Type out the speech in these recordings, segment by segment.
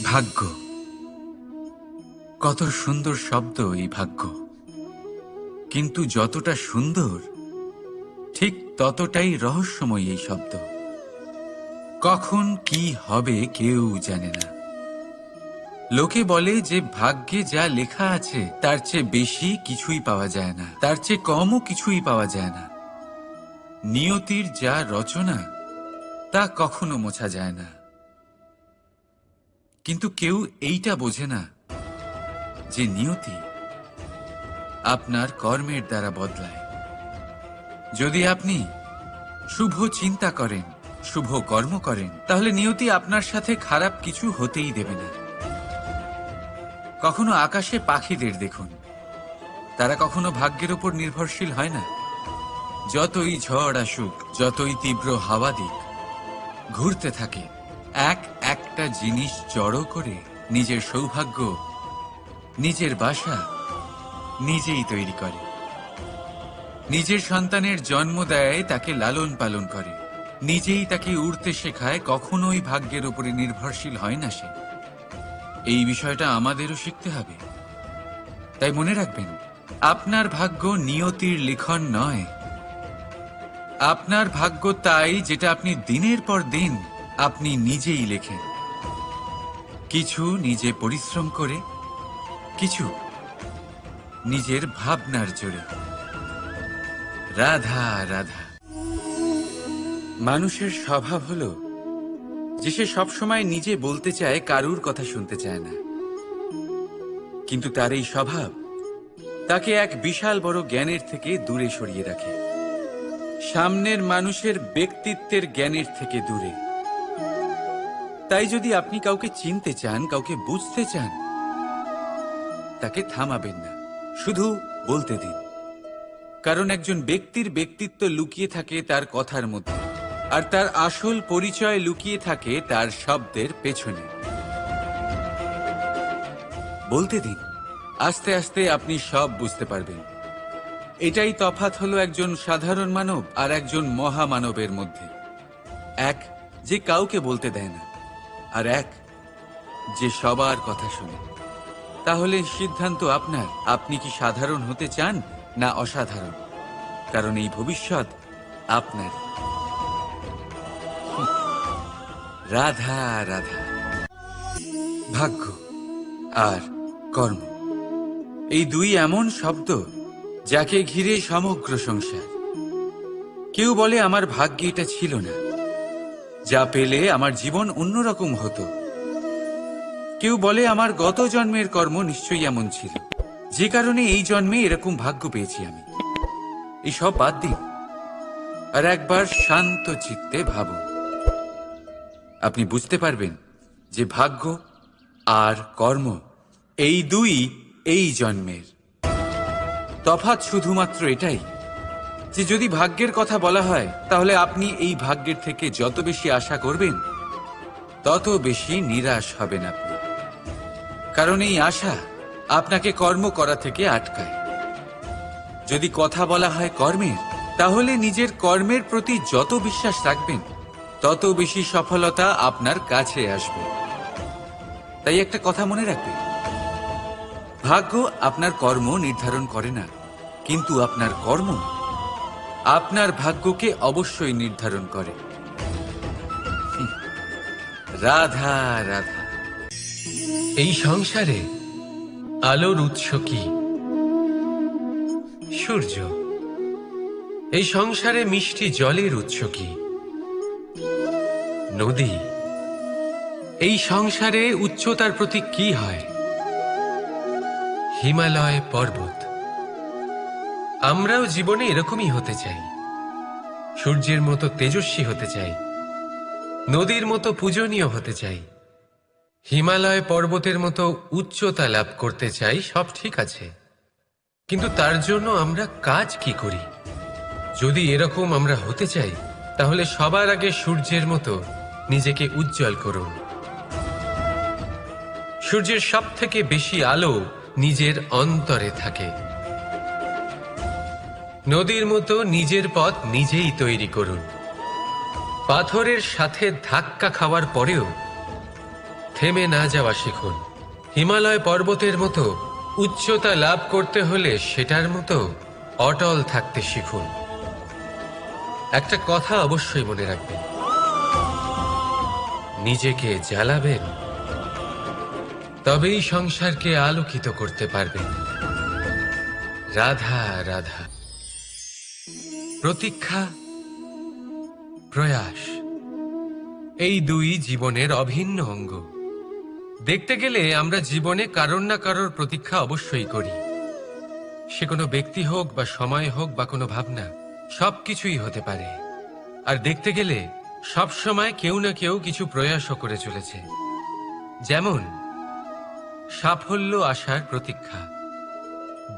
ভাগ্য, কত সুন্দর শব্দ এই ভাগ্য। কিন্তু যতটা সুন্দর ঠিক ততটাই রহস্যময় এই শব্দ। কখন কি হবে কেউ জানে না। লোকে বলে যে ভাগ্যে যা লেখা আছে তার চেয়ে বেশি কিছুই পাওয়া যায় না, তার চেয়ে কমও কিছুই পাওয়া যায় না। নিয়তির যা রচনা তা কখনো মোছা যায় না। কিন্তু কেউ এইটা বোঝে না যে নিয়তি আপনার কর্মের দ্বারা বদলায়। যদি আপনি শুভ চিন্তা করেন, শুভ কর্ম করেন, তাহলে নিয়তি আপনার সাথে খারাপ কিছু হতেই দেবে না। কখনো আকাশে পাখিদের দেখুন, তারা কখনো ভাগ্যের উপর নির্ভরশীল হয় না। যতই ঝড় আসুক, যতই তীব্র হাওয়া দিক, ঘুরতে থাকে, একটা জিনিস জড়ো করে নিজের সৌভাগ্য, নিজের বাসা নিজেই তৈরি করে। নিজের সন্তানের জন্ম দেয়, তাকে লালন পালন করে, নিজেই তাকে উড়তে শেখায়, কখনোই ভাগ্যের উপরে নির্ভরশীল হয় না সে। এই বিষয়টা আমাদেরও শিখতে হবে। তাই মনে রাখবেন, আপনার ভাগ্য নিয়তির লিখন নয়। আপনার ভাগ্য তাই যেটা আপনি দিনের পর দিন আপনি নিজেই লেখেন। কিছু নিজে পরিশ্রম করে, কিছু নিজের ভাবনার জোরে। রাধা রাধা। মানুষের স্বভাব হলো যে সে সবসময় নিজে বলতে চায়, কারুর কথা শুনতে চায় না। কিন্তু তার এই স্বভাব তাকে এক বিশাল বড় জ্ঞানের থেকে দূরে সরিয়ে রাখে, সামনের মানুষের ব্যক্তিত্বের জ্ঞানের থেকে দূরে। তাই যদি আপনি কাউকে চিনতে চান, কাউকে বুঝতে চান, তাকে থামাবেন না, শুধু বলতে দিন। কারণ একজন ব্যক্তির ব্যক্তিত্ব লুকিয়ে থাকে তার কথার মধ্যে, আর তার আসল পরিচয় লুকিয়ে থাকে তার শব্দের পেছনে। বলতে দিন, আস্তে আস্তে আপনি সব বুঝতে পারবেন। এটাই তফাৎ হলো একজন সাধারণ মানব আর একজন মহামানবের মধ্যে। এক যে কাউকে বলতে দেয় না, আর এক যে সবার কথা শুনে। তাহলে সিদ্ধান্ত আপনার, আপনি কি সাধারণ হতে চান না অসাধারণ? কারণ এই ভবিষ্যৎ আপনার। রাধা রাধা। ভাগ্য আর কর্ম, এই দুই এমন শব্দ যাকে ঘিরে সমগ্র সংসার। কেউ বলে আমার ভাগ্যে এটা ছিল না, যা পেলে আমার জীবন অন্যরকম হতো। কেউ বলে আমার গত জন্মের কর্ম নিশ্চয়ই এমন ছিল, যে কারণে এই জন্মে এরকম ভাগ্য পেয়েছি আমি। এসব বাদ দিন আর একবার শান্ত চিত্তে ভাবুন। আপনি বুঝতে পারবেন যে ভাগ্য আর কর্ম এই দুই এই জন্মের। তফাৎ শুধুমাত্র এটাই যে যদি ভাগ্যের কথা বলা হয়, তাহলে আপনি এই ভাগ্যের থেকে যত বেশি আশা করবেন তত বেশি নিরাশ হবেন আপনি। কারণ এই আশা আপনাকে কর্ম করা থেকে আটকায়। যদি কথা বলা হয় কর্মের, তাহলে নিজের কর্মের প্রতি যত বিশ্বাস রাখবেন তত বেশি সফলতা আপনার কাছে আসবে। তাই একটা কথা মনে রাখবেন, ভাগ্য আপনার কর্ম নির্ধারণ করে না, কিন্তু আপনার কর্ম আপনার ভাগ্যকে অবশ্যই নির্ধারণ করে। রাধা রাধা। এই সংসারে আলোর উৎস কি? সূর্য। এই সংসারে মিষ্টি জলের উৎস কি? নদী। এই সংসারে উচ্চতার প্রতীক কি হয়? হিমালয় পর্বত। আমরাও জীবনে এরকমই হতে চাই, সূর্যের মতো তেজস্বী হতে চাই, নদীর মতো পূজনীয় হতে চাই, হিমালয় পর্বতের মতো উচ্চতা লাভ করতে চাই। সব ঠিক আছে, কিন্তু তার জন্য আমরা কাজ কি করি? যদি এরকম আমরা হতে চাই, তাহলে সবার আগে সূর্যের মতো নিজেকে উজ্জ্বল করুন। সূর্যের সব থেকে বেশি আলো নিজের অন্তরে থাকে। নদীর মতো নিজের পথ নিজেই তৈরি করুন। পাথরের সাথে ধাক্কা খাওয়ার পরেও থেমে না যাওয়া শিখুন। হিমালয় পর্বতের মতো উচ্চতা লাভ করতে হলে সেটার মতো অটল থাকতে শিখুন। একটা কথা অবশ্যই মনে রাখবেন, নিজেকে জ্বালাবেন তবেই সংসারকে আলোকিত করতে পারবেন। রাধা রাধা। প্রতীক্ষা, প্রয়াস, এই দুই জীবনের অভিন্ন অঙ্গ। দেখতে গেলে আমরা জীবনে কারোর না কারোর প্রতীক্ষা অবশ্যই করি। সে কোনো ব্যক্তি হোক বা সময় হোক বা কোনো ভাবনা, সবকিছুই হতে পারে। আর দেখতে গেলে সব সময় কেউ না কেউ কিছু প্রয়াসও করে চলেছে। যেমন সাফল্য আসার প্রতীক্ষা,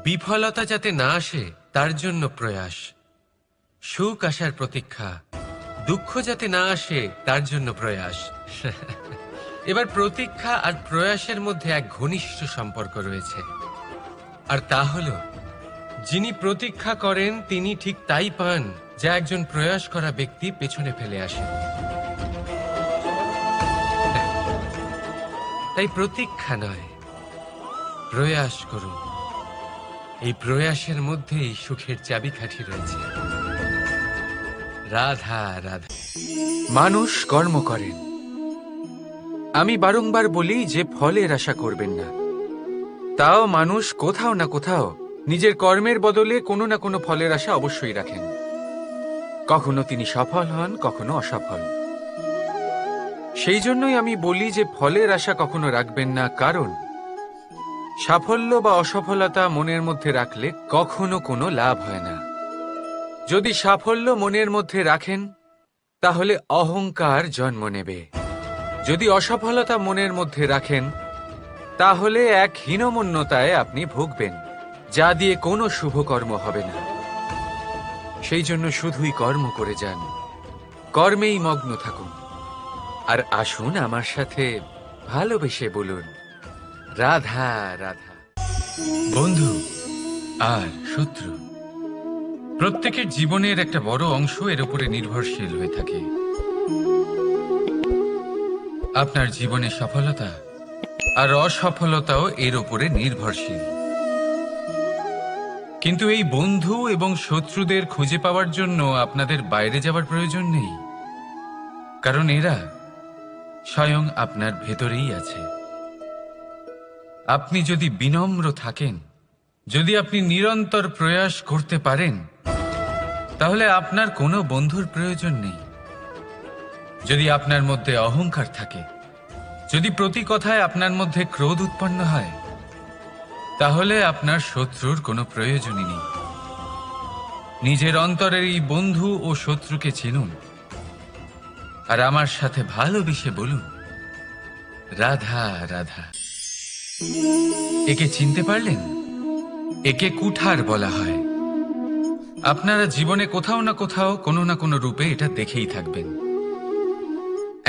বিফলতা যাতে না আসে তার জন্য প্রয়াস, সুখ আসার প্রতীক্ষা, দুঃখ যাতে না আসে তার জন্য প্রয়াস। এবার প্রতীক্ষা আর প্রয়াসের মধ্যে এক ঘনিষ্ঠ সম্পর্ক রয়েছে, আর তা হলো যিনি প্রতীক্ষা করেন তিনি ঠিক তাই পান যা একজন প্রয়াস করা ব্যক্তি পেছনে ফেলে আসে। তাই প্রতীক্ষা নয়, প্রয়াস করুন। এই প্রয়াসের মধ্যেই সুখের চাবিকাঠি রয়েছে। রাধা রাধা। মানুষ কর্ম করেন। আমি বারংবার বলি যে ফলের আশা করবেন না। তাও মানুষ কোথাও না কোথাও নিজের কর্মের বদলে কোনো না কোনো ফলের আশা অবশ্যই রাখেন। কখনো তিনি সফল হন, কখনো অসফল। সেই জন্যই আমি বলি যে ফলের আশা কখনো রাখবেন না, কারণ সাফল্য বা অসফলতা মনের মধ্যে রাখলে কখনো কোনো লাভ হয় না। যদি সাফল্য মনের মধ্যে রাখেন তাহলে অহংকার জন্ম নেবে। যদি অসফলতা মনের মধ্যে রাখেন তাহলে এক হীনমন্যতায় আপনি ভুগবেন, যা দিয়ে কোনো শুভকর্ম হবে না। সেই জন্য শুধুই কর্ম করে যান, কর্মেই মগ্ন থাকুন। আর আসুন আমার সাথে ভালোবেসে বলুন, রাধা রাধা। বন্ধু আর শত্রু, প্রত্যেকের জীবনের একটা বড় অংশ এর উপরে নির্ভরশীল হয়ে থাকে। আপনার জীবনে সফলতা আর অসফলতাও এর উপরে নির্ভরশীল। কিন্তু এই বন্ধু এবং শত্রুদের খুঁজে পাওয়ার জন্য আপনাদের বাইরে যাওয়ার প্রয়োজন নেই, কারণ এরা স্বয়ং আপনার ভেতরেই আছে। আপনি যদি বিনম্র থাকেন, যদি আপনি নিরন্তর প্রয়াস করতে পারেন, তাহলে আপনার কোনো বন্ধুর প্রয়োজন নেই। যদি আপনার মধ্যে অহংকার থাকে, যদি প্রতি কথায় আপনার মধ্যে ক্রোধ উৎপন্ন হয়, তাহলে আপনার শত্রুর কোনো প্রয়োজনই নেই। নিজের অন্তরের এই বন্ধু ও শত্রুকে চিনুন, আর আমার সাথে ভালোবেসে বলুন, রাধা রাধা। একে চিনতে পারলেন? একে কুঠার বলা হয়। আপনারা জীবনে কোথাও না কোথাও কোনো না কোনো রূপে এটা দেখেই থাকবেন।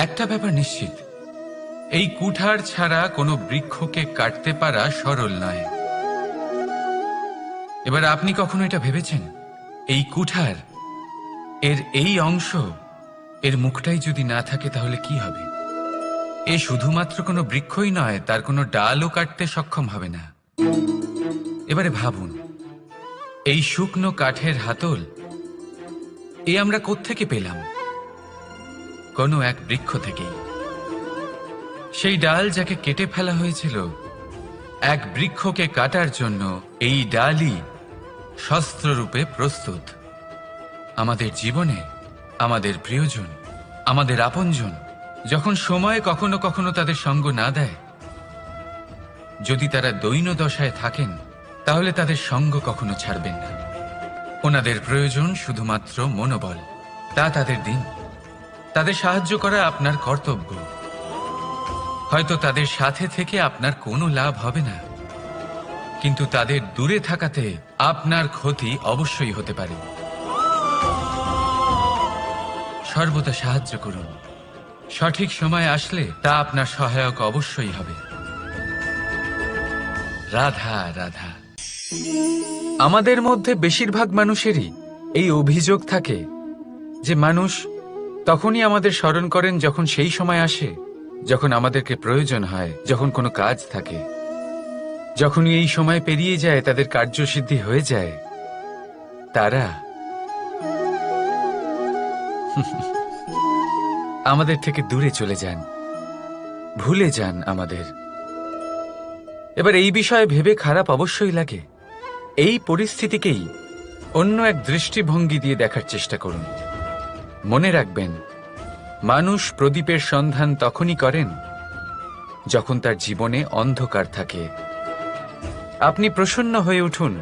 একটা ব্যাপার নিশ্চিত, এই কুঠার ছাড়া কোনো বৃক্ষকে কাটতে পারা সরল নয়। এবার আপনি কখনো এটা ভেবেছেন, এই কুঠার এর এই অংশ, এর মুখটাই যদি না থাকে তাহলে কি হবে? এ শুধুমাত্র কোনো বৃক্ষই নয়, তার কোনো ডালও কাটতে সক্ষম হবে না। এবারে ভাবুন, এই শুকনো কাঠের হাতল এ আমরা কোত্থেকে পেলাম? কোনো এক বৃক্ষ থেকেই। সেই ডাল যাকে কেটে ফেলা হয়েছিল এক বৃক্ষকে কাটার জন্য, এই ডালই শস্ত্ররূপে প্রস্তুত। আমাদের জীবনে আমাদের প্রিয়জন, আমাদের আপনজন যখন সময় কখনো কখনো তাদের সঙ্গ না দেয়, যদি তারা দৈন্য দশায় থাকেন, তাহলে তাদের সঙ্গ কখনো ছাড়বেন না। ওনাদের প্রয়োজন শুধুমাত্র মনোবল। তা তাদের দিন, তাদের সাহায্য করা আপনার কর্তব্য। হয়তো তাদের সাথে থেকে আপনার কোনো লাভ হবে না, কিন্তু তাদের দূরে থাকাতে আপনার ক্ষতি অবশ্যই হতে পারে। সর্বদা সাহায্য করুন। সঠিক সময় আসলে তা আপনার সহায়ক অবশ্যই হবে। রাধা রাধা। আমাদের মধ্যে বেশিরভাগ মানুষেরই এই অভিযোগ থাকে যে মানুষ তখনই আমাদের স্মরণ করেন যখন সেই সময় আসে যখন আমাদেরকে প্রয়োজন হয়, যখন কোনো কাজ থাকে, যখনই এই সময় পেরিয়ে যায়, তাদের কার্যসিদ্ধি হয়ে যায়, তারা আমাদের থেকে দূরে চলে যান, ভুলে যান আমাদের। এবার এই বিষয়ে ভেবে খারাপ অবশ্যই লাগে। এই পরিস্থিতিকেই অন্য এক দৃষ্টিভঙ্গি দিয়ে দেখার চেষ্টা করুন। মনে রাখবেন, মানুষ প্রদীপের সন্ধান তখনই করেন যখন তার জীবনে অন্ধকার থাকে। আপনি প্রসন্ন হয়ে উঠুন,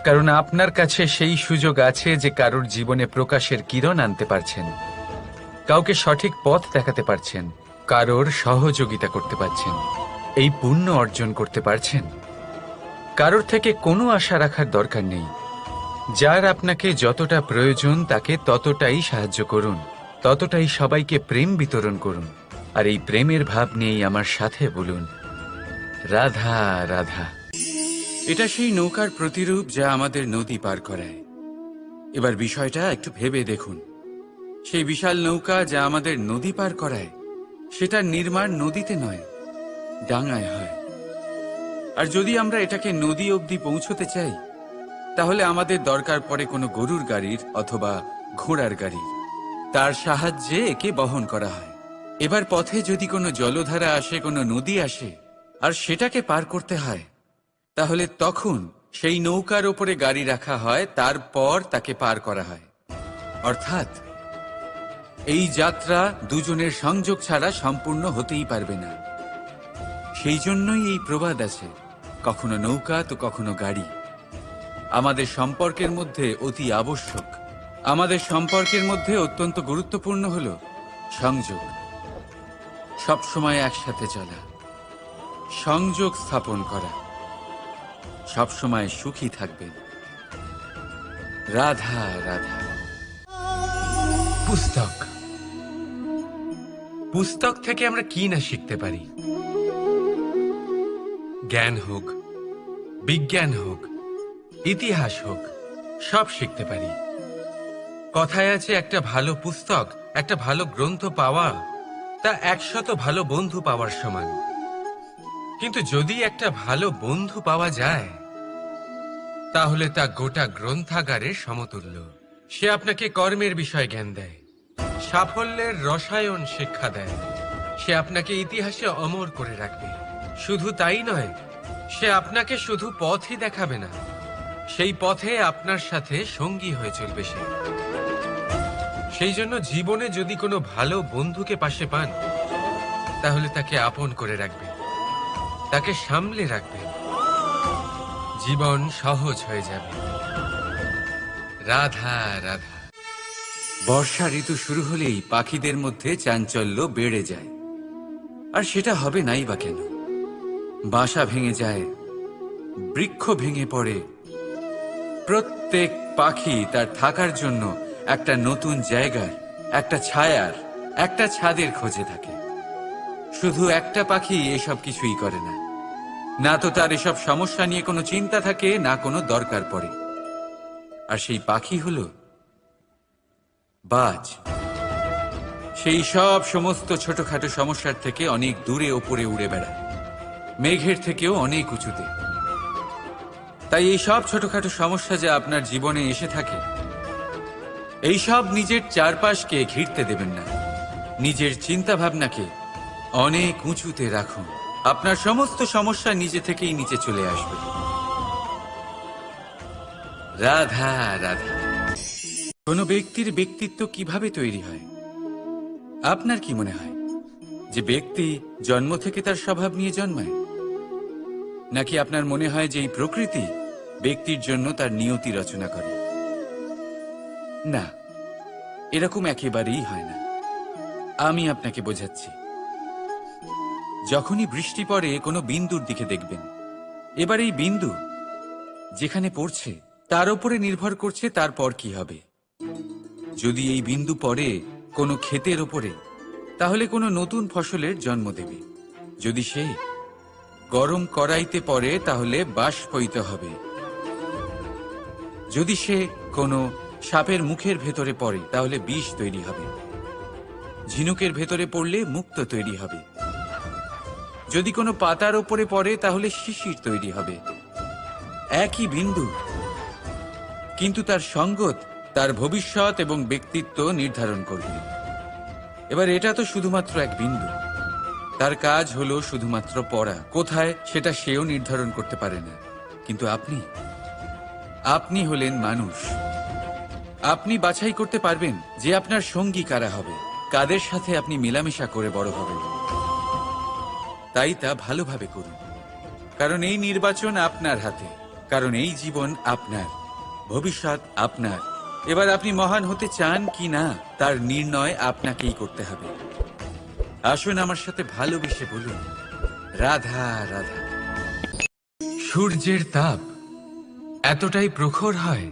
কারণ আপনার কাছে সেই সুযোগ আছে যে কারোর জীবনে প্রকাশের কিরণ আনতে পারছেন, কাউকে সঠিক পথ দেখাতে পারছেন, কারোর সহযোগিতা করতে পারছেন, এই পুণ্য অর্জন করতে পারছেন। কারোর থেকে কোনো আশা রাখার দরকার নেই। যার আপনাকে যতটা প্রয়োজন তাকে ততটাই সাহায্য করুন, ততটাই সবাইকে প্রেম বিতরণ করুন। আর এই প্রেমের ভাব নিয়েই আমার সাথে বলুন, রাধা রাধা। এটা সেই নৌকার প্রতিরূপ যা আমাদের নদী পার করায়। এবার বিষয়টা একটু ভেবে দেখুন। সেই বিশাল নৌকা যা আমাদের নদী পার করায়, সেটার নির্মাণ নদীতে নয়, ডাঙায় হয়। আর যদি আমরা এটাকে নদী অবধি পৌঁছতে চাই, তাহলে আমাদের দরকার পড়ে কোনো গরুর গাড়ির অথবা ঘোড়ার গাড়ির। তার সাহায্যে একে বহন করা হয়। এবার পথে যদি কোনো জলধারা আসে, কোনো নদী আসে, আর সেটাকে পার করতে হয়, তাহলে তখন সেই নৌকার ওপরে গাড়ি রাখা হয়, তারপর তাকে পার করা হয়। অর্থাৎ এই যাত্রা দুজনের সংযোগ ছাড়া সম্পূর্ণ হতেই পারবে না। সেই জন্যই এই প্রবাদ আছে, কখনো নৌকা তো কখনো গাড়ি। আমাদের সম্পর্কের মধ্যে অতি আবশ্যক, আমাদের সম্পর্কের মধ্যে অত্যন্ত গুরুত্বপূর্ণ হল সংযোগ। সবসময় একসাথে চলা, সংযোগ স্থাপন করা। সবসময় সুখী থাকবেন। রাধা রাধা। পুস্তক, পুস্তক থেকে আমরা কি না শিখতে পারি। জ্ঞান হোক, বিজ্ঞান হোক, ইতিহাস হোক, সব শিখতে পারি। কথায় আছে, একটা ভালো পুস্তক, একটা ভালো গ্রন্থ পাওয়া তা 100 ভালো বন্ধু পাওয়ার সমান। কিন্তু যদি একটা ভালো বন্ধু পাওয়া যায়, তাহলে তা গোটা গ্রন্থাগারের সমতুল্য। সে আপনাকে কর্মের বিষয়ে জ্ঞান দেয়, সাফল্যের রসায়ন শিক্ষা দেয়, সে আপনাকে ইতিহাসে অমর করে রাখবে। শুধু তাই নয়, সে আপনাকে শুধু পথই দেখাবে না, সেই পথে আপনার সাথে সঙ্গী হয়ে চলবে সে। সেই জন্য জীবনে যদি কোনো ভালো বন্ধুকে পাশে পান, তাহলে তাকে আপন করে রাখবেন, তাকে সামলে রাখবেন, জীবন সহজ হয়ে যাবে। রাধা রাধা। বর্ষা ঋতু শুরু হলেই পাখিদের মধ্যে চাঞ্চল্য বেড়ে যায়। আর সেটা হবে নাই বা কেন? বাসা ভেঙে যায়, বৃক্ষ ভেঙে পড়ে, প্রত্যেক পাখি তার থাকার জন্য একটা নতুন জায়গার, একটা ছায়ার, একটা ছাদের খোঁজে থাকে। শুধু একটা পাখি এসব কিছুই করে না। না তো তার এসব সমস্যা নিয়ে কোনো চিন্তা থাকে, না কোনো দরকার পড়ে। আর সেই পাখি হলো বাজ। সেই সব সমস্ত ছোটখাটো সমস্যার থেকে অনেক দূরে ওপরে উড়ে বেড়ায়, মেঘের থেকেও অনেক উঁচুতে। তাই এই সব ছোটখাটো সমস্যা যা আপনার জীবনে এসে থাকে, এই সব নিজের চারপাশকে ঘিরতে দেবেন না। নিজের চিন্তা ভাবনাকে অনেক উঁচুতে রাখুন। আপনার সমস্ত সমস্যা নিজে থেকেই নিচে চলে আসবে। রাধা রাধা। কোনো ব্যক্তির ব্যক্তিত্ব কিভাবে তৈরি হয়? আপনার কি মনে হয় যে ব্যক্তি জন্ম থেকে তার স্বভাব নিয়ে জন্মায়? নাকি আপনার মনে হয় যে এই প্রকৃতি ব্যক্তির জন্য তার নিয়তি রচনা করে? না, এরকম একেবারেই হয় না। আমি আপনাকে বোঝাচ্ছি। যখনই বৃষ্টি পড়ে কোনো বিন্দুর দিকে দেখবেন। এবার এই বিন্দু যেখানে পড়ছে তার উপরে নির্ভর করছে তারপর কি হবে। যদি এই বিন্দু পড়ে কোনো ক্ষেতের ওপরে, তাহলে কোনো নতুন ফসলের জন্ম দেবে। যদি সে গরম কড়াইতে পড়ে, তাহলে বাষ্পীত হবে। যদি সে কোনো সাপের মুখের ভেতরে পড়ে, তাহলে বিষ তৈরি হবে। ঝিনুকের ভেতরে পড়লে মুক্তো তৈরি হবে। যদি কোনো পাতার ওপরে পড়ে তাহলে শিশির তৈরি হবে। একই বিন্দু, কিন্তু তার সঙ্গত তার ভবিষ্যৎ এবং ব্যক্তিত্ব নির্ধারণ করবে। এবার এটা তো শুধুমাত্র এক বিন্দু, তার কাজ হলো শুধুমাত্র পড়া। কোথায় সেটা সেও নির্ধারণ করতে পারে না। কিন্তু আপনি হলেন মানুষ। আপনি বাছাই করতে পারবেন যে আপনার সঙ্গী কারা হবে, কাদের সাথে আপনি মেলামেশা করে বড় হবেন। তাই তা ভালোভাবে করুন, কারণ এই নির্বাচন আপনার হাতে, কারণ এই জীবন আপনার, ভবিষ্যৎ আপনার। এবার আপনি মহান হতে চান কি না তার নির্ণয় আপনাকেই করতে হবে। আসুন আমার সাথে ভালোবেসে বলুন, রাধা রাধা। সূর্যের তাপ এতটাই প্রখর হয়,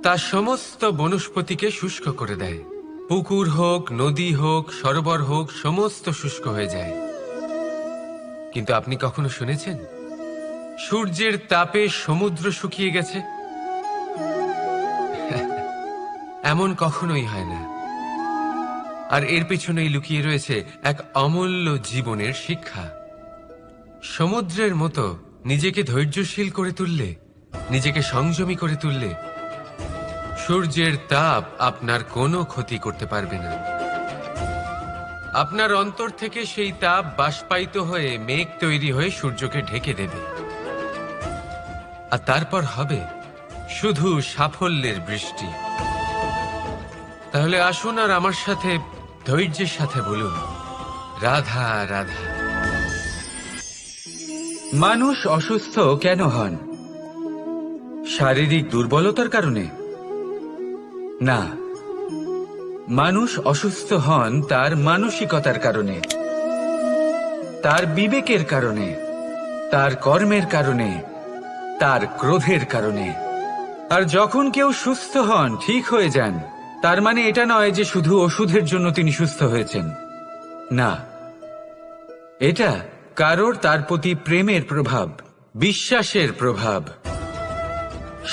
তা সমস্ত বনস্পতিকে শুষ্ক করে দেয়। পুকুর হোক, নদী হোক, সরোবর হোক, সমস্ত শুষ্ক হয়ে যায়। কিন্তু আপনি কখনো শুনেছেন সূর্যের তাপে সমুদ্র শুকিয়ে গেছে? এমন কখনোই হয় না। আর এর পিছনেই লুকিয়ে রয়েছে এক অমূল্য জীবনের শিক্ষা। সমুদ্রের মতো নিজেকে ধৈর্যশীল করে তুললে, নিজেকে সংযমী করে তুললে, সূর্যের তাপ আপনার কোনো ক্ষতি করতে পারবে না। আপনার অন্তর থেকে সেই তাপ বাষ্পায়িত হয়ে মেঘ তৈরি হয়ে সূর্যকে ঢেকে দেবে, আর তারপর হবে শুধু সাফল্যের বৃষ্টি। তাহলে আসুন আর আমার সাথে ধৈর্যের সাথে বলুন, রাধা রাধা। মানুষ অসুস্থ কেন হন? শারীরিক দুর্বলতার কারণে? না, মানুষ অসুস্থ হন তার মানসিকতার কারণে, তার বিবেকের কারণে, তার কর্মের কারণে, তার ক্রোধের কারণে। আর যখন কেউ সুস্থ হন, ঠিক হয়ে যান, তার মানে এটা নয় যে শুধু ওষুধের জন্য তিনি সুস্থ হয়েছেন। না, এটা কারোর তার প্রতি প্রেমের প্রভাব, বিশ্বাসের প্রভাব,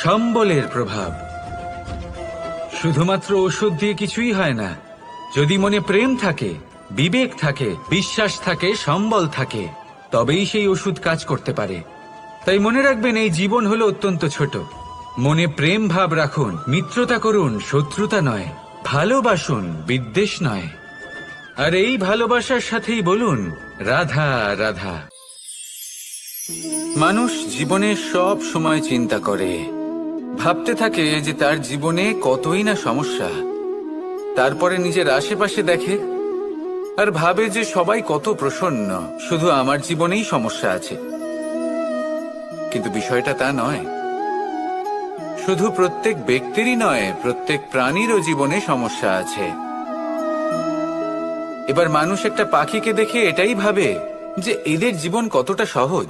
সম্বলের প্রভাব। শুধুমাত্র ওষুধ দিয়ে কিছুই হয় না। যদি মনে প্রেম থাকে, বিবেক থাকে, বিশ্বাস থাকে, সম্বল থাকে, তবেই সেই ওষুধ কাজ করতে পারে। তাই মনে রাখবেন, এই জীবন হলো অত্যন্ত ছোট। মনে প্রেম ভাব রাখুন, মিত্রতা করুন, শত্রুতা নয়। ভালোবাসুন, বিদ্বেষ নয়। আর এই ভালোবাসার সাথেই বলুন, রাধা রাধা। মানুষ জীবনে সব সময় চিন্তা করে, ভাবতে থাকে যে তার জীবনে কতই না সমস্যা। তারপরে নিজের আশেপাশে দেখে আর ভাবে যে সবাই কত প্রসন্ন, শুধু আমার জীবনেই সমস্যা আছে। কিন্তু বিষয়টা তা নয়। শুধু প্রত্যেক ব্যক্তিরই নয়, প্রত্যেক প্রাণীরও জীবনে সমস্যা আছে। এবার মানুষ একটা পাখিকে দেখে এটাই ভাবে যে এদের জীবন কতটা সহজ।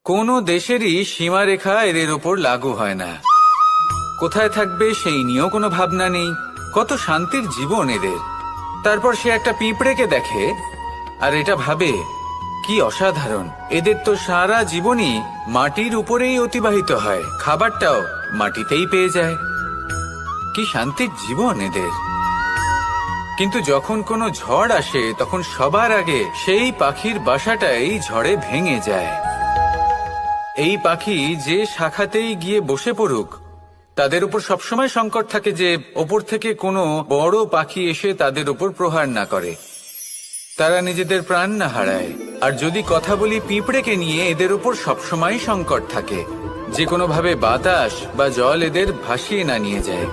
কোনো দেশেরই সীমারেখা এদের ওপর লাগু হয় না। কোথায় থাকবে সেই নিয়েও কোনো ভাবনা নেই। কত শান্তির জীবন এদের। তারপর সে একটা পিঁপড়েকে দেখে আর এটা ভাবে, কি অসাধারণ, এদের তো সারা জীবনই মাটির উপরেই অতিবাহিত হয়, খাবারটাও মাটিতেই পেয়ে যায়। কি শান্তির জীবন এদের। কিন্তু যখন কোনো ঝড় আসে, তখন সবার আগে সেই পাখির বাসাটাই ঝড়ে ভেঙে যায়। এই পাখি যে শাখাতেই গিয়ে বসে পড়ুক, তাদের উপর সবসময় সংকট থাকে যে ওপর থেকে কোনো বড় পাখি এসে তাদের উপর প্রহার না করে, তারা নিজেদের প্রাণ না হারায়। আর যদি কথা বলি পিঁপড়েকে নিয়ে, এদের উপর সবসময় সংকট থাকে যে কোনোভাবে বাতাস বা জল এদের ভাসিয়ে না নিয়ে যায়,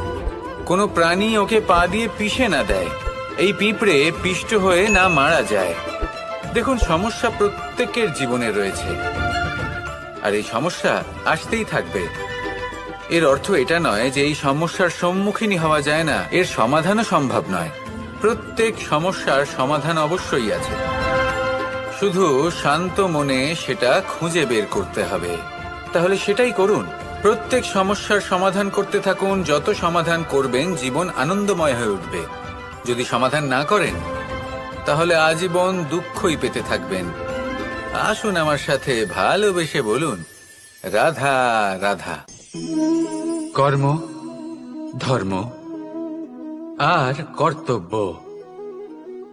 কোনো প্রাণী ওকে পা দিয়ে পিষে না দেয়, এই পিঁপড়ে পিষ্ট হয়ে না মারা যায়। দেখুন, সমস্যা প্রত্যেকের জীবনে রয়েছে, আর এই সমস্যা আসতেই থাকবে। এর অর্থ এটা নয় যে এই সমস্যার সম্মুখীন হওয়া যায় না, এর সমাধানও সম্ভব নয়। প্রত্যেক সমস্যার সমাধান অবশ্যই আছে, শুধু শান্ত মনে সেটা খুঁজে বের করতে হবে। তাহলে সেটাই করুন, প্রত্যেক সমস্যার সমাধান করতে থাকুন। যত সমাধান করবেন, জীবন আনন্দময় হয়ে উঠবে। যদি সমাধান না করেন, তাহলে আজীবন দুঃখই পেতে থাকবেন। আসুন আমার সাথে ভালোবেসে বলুন, রাধা রাধা। কর্ম, ধর্ম আর কর্তব্য,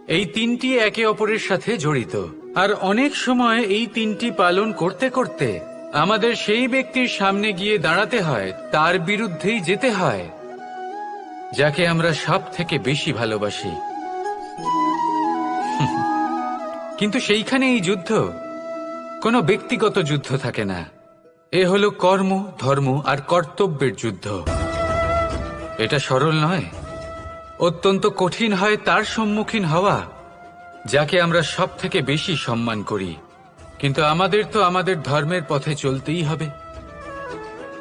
এই তিনটি একে অপরের সাথে জড়িত, আর অনেক সময় এই তিনটি পালন করতে করতে আমাদের সেই ব্যক্তির সামনে গিয়ে দাঁড়াতে হয়, তার বিরুদ্ধেই যেতে হয়, যাকে আমরা সব থেকে বেশি ভালোবাসি। কিন্তু সেইখানে এই যুদ্ধ কোনো ব্যক্তিগত যুদ্ধ থাকে না। এ হলো কর্ম, ধর্ম আর কর্তব্যের যুদ্ধ। এটা সরল নয়, অত্যন্ত কঠিন হয় তার সম্মুখীন হওয়া যাকে আমরা সব থেকে বেশি সম্মান করি। কিন্তু আমাদের তো আমাদের ধর্মের পথে চলতেই হবে,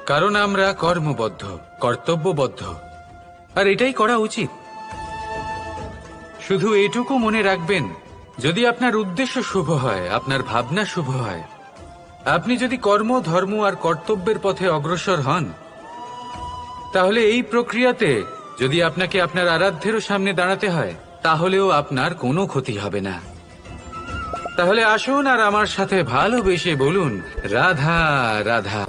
কারণ আমরা কর্মবদ্ধ, কর্তব্যবদ্ধ, আর এটাই করা উচিত। শুধু এটুকু মনে রাখবেন, যদি আপনার উদ্দেশ্য শুভ হয়, আপনার ভাবনা শুভ হয়, আপনি যদি কর্ম, ধর্ম আর কর্তব্যের পথে অগ্রসর হন, তাহলে এই প্রক্রিয়াতে যদি আপনাকে আপনার আরাধ্যেরও সামনে দাঁড়াতে হয়, তাহলেও আপনার কোনো ক্ষতি হবে না। তাহলে আসুন আর আমার সাথে ভালোবেসে বলুন, রাধা রাধা।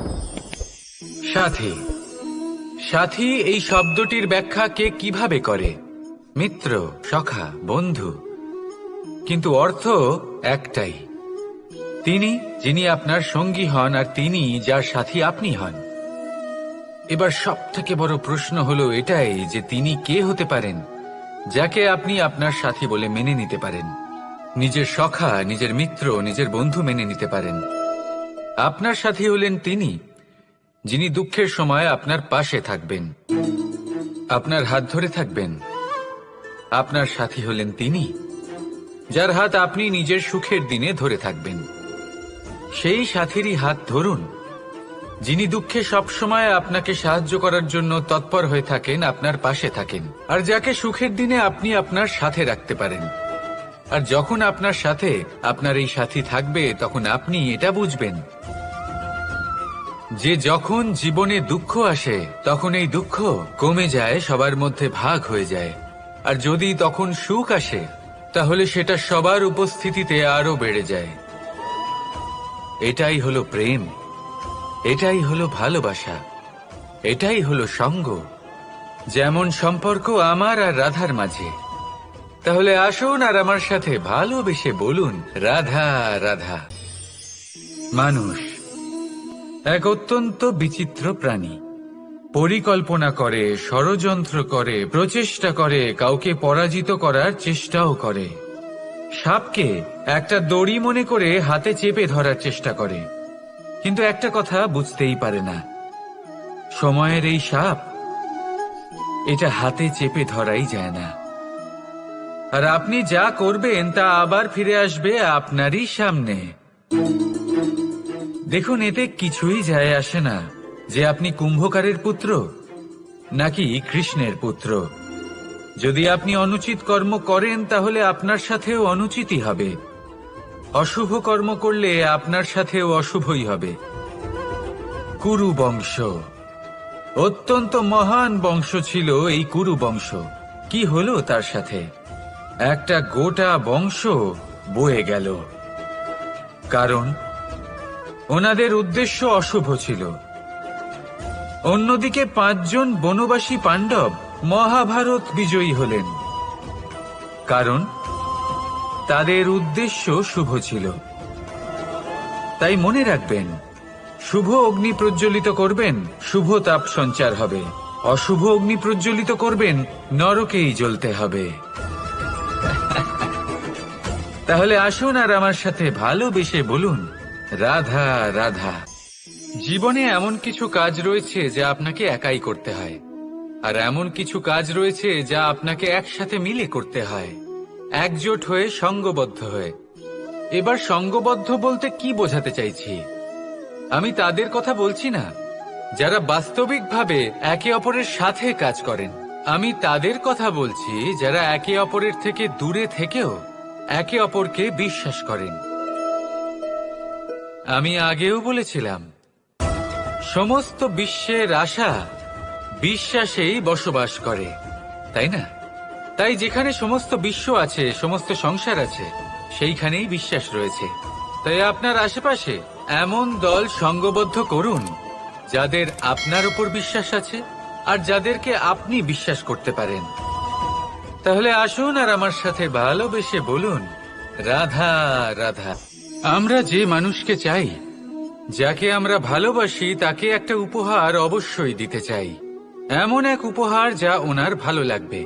সাথী। সাথী এই শব্দটির ব্যাখ্যা কে কিভাবে করে? মিত্র, সখা, বন্ধু। কিন্তু অর্থ একটাই, তিনি যিনি আপনার সঙ্গী হন আর তিনি যার সাথী আপনি হন। এবার সব থেকে বড় প্রশ্ন হলো এটাই যে তিনি কে হতে পারেন যাকে আপনি আপনার সাথী বলে মেনে নিতে পারেন, নিজের সখা, নিজের মিত্র, নিজের বন্ধু মেনে নিতে পারেন। আপনার সাথী হলেন তিনি যিনি দুঃখের সময় আপনার পাশে থাকবেন, আপনার হাত ধরে থাকবেন। আপনার সাথী হলেন তিনি যার হাত আপনি নিজের সুখের দিনে ধরে থাকবেন। সেই সাথীরই হাত ধরুন যিনি দুঃখে সবসময় আপনাকে সাহায্য করার জন্য তৎপর হয়ে থাকেন, আপনার পাশে থাকেন, আর যাকে সুখের দিনে আপনি আপনার সাথে রাখতে পারেন। আর যখন আপনার সাথে আপনার এই সাথী থাকবে, তখন আপনি এটা বুঝবেন যে যখন জীবনে দুঃখ আসে, তখন এই দুঃখ কমে যায়, সবার মধ্যে ভাগ হয়ে যায়। আর যদি তখন সুখ আসে, তাহলে সেটা সবার উপস্থিতিতে আরো বেড়ে যায়। এটাই হলো প্রেম, এটাই হলো ভালোবাসা, এটাই হলো সঙ্গ। যেমন সম্পর্ক আমার আর রাধার মাঝে। তাহলে আসুন আর আমার সাথে ভালোবেসে বলুন, রাধা রাধা। মানুষ এক অত্যন্ত বিচিত্র প্রাণী। পরিকল্পনা করে, ষড়যন্ত্র করে, প্রচেষ্টা করে, কাউকে পরাজিত করার চেষ্টাও করে। সাপকে একটা দড়ি মনে করে হাতে চেপে ধরার চেষ্টা করে, কিন্তু একটা কথা বুঝতেই পারে না, সময়ের এই সাপ, এটা হাতে চেপে ধরাই যায় না। আর আপনি যা করবেন তা আবার ফিরে আসবে আপনারই সামনে। দেখুন, এতে কিছুই যায় আসে না যে আপনি কুম্ভকারের পুত্র নাকি কৃষ্ণের পুত্র। যদি আপনি অনুচিত কর্ম করেন, তাহলে আপনার সাথেও অনুচিতই হবে। অশুভ কর্ম করলে আপনার সাথেও অশুভই হবে। কুরু বংশ অত্যন্ত মহান বংশ ছিল। এই কুরু বংশ কি হলো তার সাথে? একটা গোটা বংশ বয়ে গেল, কারণ ওনাদের উদ্দেশ্য অশুভ ছিল। অন্যদিকে 5 জন বনবাসী পাণ্ডব মহাভারত বিজয়ী হলেন, কারণ তাদের উদ্দেশ্য শুভ ছিল। তাই মনে রাখবেন, শুভ অগ্নি প্রজ্বলিত করবেন, শুভ তাপ সঞ্চার হবে। অশুভ অগ্নি প্রজ্বলিত করবেন, নরকেই জ্বলতে হবে। তাহলে আসুন আর আমার সাথে ভালোবেসে বলুন, রাধা রাধা। জীবনে এমন কিছু কাজ রয়েছে যা আপনাকে একাই করতে হয়, আর এমন কিছু কাজ রয়েছে যা আপনাকে একসাথে মিলে করতে হয়, একজোট হয়ে, সঙ্গবদ্ধ হয়ে। এবার সঙ্গবদ্ধ বলতে কি বোঝাতে চাইছি? আমি তাদের কথা বলছি না যারা বাস্তবিকভাবে একে অপরের সাথে কাজ করেন। আমি তাদের কথা বলছি যারা একে অপরের থেকে দূরে থেকেও একে অপরকে বিশ্বাস করেন। আমি আগেও বলেছিলাম, সমস্ত বিশ্বের আশা বিশ্বাসেই বসবাস করে, তাই না? তাই যেখানে সমস্ত বিশ্ব আছে, সমস্ত সংসার আছে, সেইখানেই বিশ্বাস রয়েছে। তাই আপনার আশেপাশে এমন দল সঙ্গবদ্ধ করুন যাদের আপনার উপর বিশ্বাস আছে আর যাদেরকে আপনি বিশ্বাস করতে পারেন। তাহলে আসুন আর আমার সাথে ভালোবেসে বলুন, রাধা রাধা। আমরা যে মানুষকে চাই, যাকে আমরা ভালোবাসি, তাকে একটা উপহার অবশ্যই দিতে চাই। এমন এক উপহার যা ওনার ভালো লাগবে,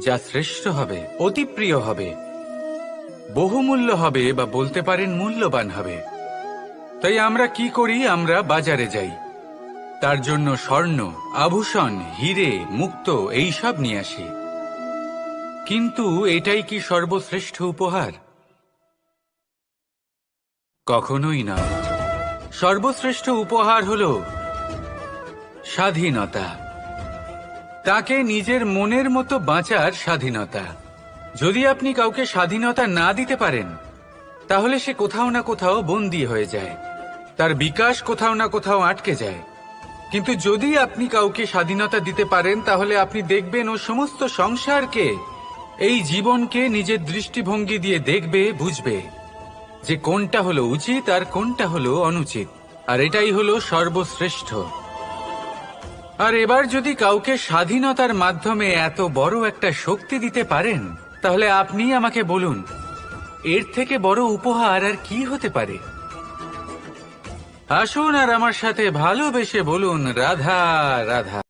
যা শ্রেষ্ঠ হবে, অতি প্রিয় হবে, বহুমূল্য হবে, বা বলতে পারেন মূল্যবান হবে। তাই আমরা কি করি? আমরা বাজারে যাই, তার জন্য স্বর্ণ, আভূষণ, হিরে, মুক্ত এইসব নিয়ে আসি। কিন্তু এটাই কি সর্বশ্রেষ্ঠ উপহার? কখনোই না। সর্বশ্রেষ্ঠ উপহার হল স্বাধীনতা, তাকে নিজের মনের মতো বাঁচার স্বাধীনতা। যদি আপনি কাউকে স্বাধীনতা না দিতে পারেন, তাহলে সে কোথাও না কোথাও বন্দী হয়ে যায়, তার বিকাশ কোথাও না কোথাও আটকে যায়। কিন্তু যদি আপনি কাউকে স্বাধীনতা দিতে পারেন, তাহলে আপনি দেখবেন ও সমস্ত সংসারকে, এই জীবনকে নিজের দৃষ্টিভঙ্গি দিয়ে দেখবে, বুঝবে যে কোনটা হলো উচিত আর কোনটা হলো অনুচিত। আর এটাই হলো সর্বশ্রেষ্ঠ। আর এবার যদি কাউকে স্বাধীনতার মাধ্যমে এত বড় একটা শক্তি দিতে পারেন, তাহলে আপনি আমাকে বলুন, এর থেকে বড় উপহার আর কি হতে পারে? আসুন আর আমার সাথে ভালোবেসে বলুন, রাধা রাধা।